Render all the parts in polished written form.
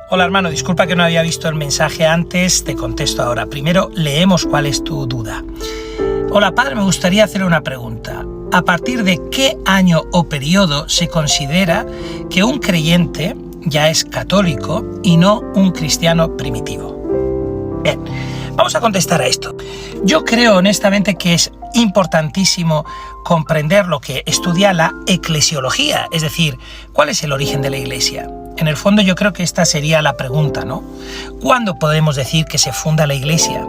Hola hermano, disculpa que no había visto el mensaje antes, te contesto ahora. Primero leemos cuál es tu duda. Hola padre, me gustaría hacer una pregunta. ¿A partir de qué año o periodo se considera que un creyente ya es católico y no un cristiano primitivo? Bien, vamos a contestar a esto. Yo creo honestamente que es importantísimo comprender lo que estudia la eclesiología, es decir, cuál es el origen de la Iglesia. En el fondo yo creo que esta sería la pregunta, ¿no? ¿Cuándo podemos decir que se funda la Iglesia?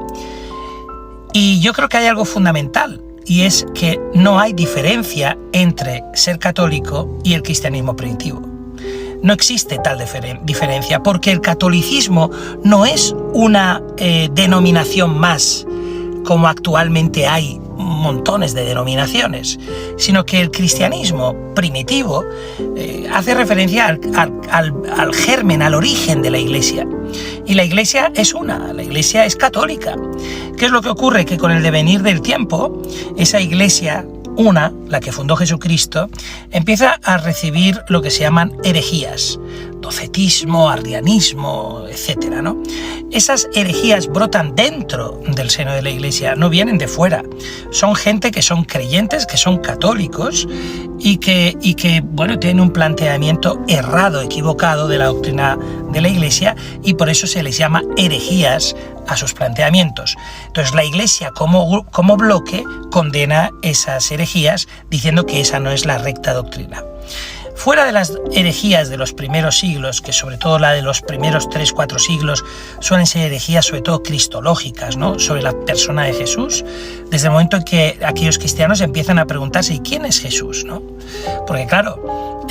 Y yo creo que hay algo fundamental, y es que no hay diferencia entre ser católico y el cristianismo primitivo. No existe tal diferencia, porque el catolicismo no es una denominación más, como actualmente hay montones de denominaciones, sino que el cristianismo primitivo hace referencia al germen, al origen de la Iglesia. Y la Iglesia es la Iglesia es católica. ¿Qué es lo que ocurre? Que con el devenir del tiempo, esa Iglesia, la que fundó Jesucristo, empieza a recibir lo que se llaman herejías, docetismo, arrianismo, etcétera, ¿no? Esas herejías brotan dentro del seno de la Iglesia, no vienen de fuera. Son gente que son creyentes, que son católicos y que bueno, tienen un planteamiento errado, equivocado de la doctrina de la Iglesia, y por eso se les llama herejías a sus planteamientos. Entonces la Iglesia como bloque condena esas herejías diciendo que esa no es la recta doctrina. Fuera de las herejías de los primeros siglos, que sobre todo la de los primeros 3-4 siglos suelen ser herejías sobre todo cristológicas, ¿no?, sobre la persona de Jesús, desde el momento en que aquellos cristianos empiezan a preguntarse ¿y quién es Jesús?, ¿no? Porque claro,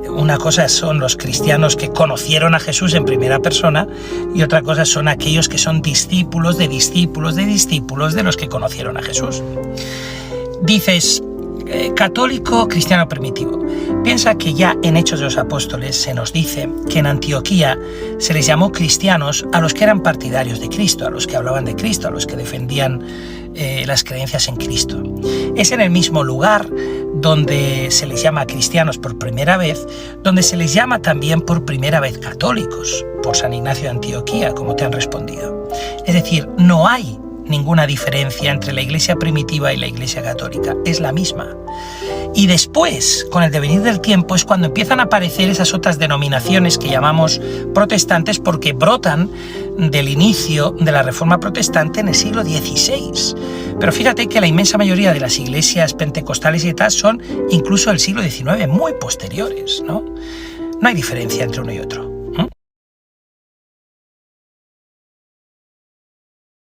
una cosa son los cristianos que conocieron a Jesús en primera persona y otra cosa son aquellos que son discípulos de discípulos de discípulos de los que conocieron a Jesús. Dices, católico, cristiano primitivo. Piensa que ya en Hechos de los Apóstoles se nos dice que en Antioquía se les llamó cristianos a los que eran partidarios de Cristo, a los que hablaban de Cristo, a los que defendían las creencias en Cristo. Es en el mismo lugar donde se les llama cristianos por primera vez, donde se les llama también por primera vez católicos, por San Ignacio de Antioquía, como te han respondido. Es decir, no hay ninguna diferencia entre la Iglesia primitiva y la Iglesia católica, es la misma. Y después, con el devenir del tiempo, es cuando empiezan a aparecer esas otras denominaciones que llamamos protestantes, porque brotan del inicio de la Reforma Protestante en el siglo XVI. Pero fíjate que la inmensa mayoría de las iglesias pentecostales y tal son incluso del siglo XIX, muy posteriores, ¿no? No hay diferencia entre uno y otro.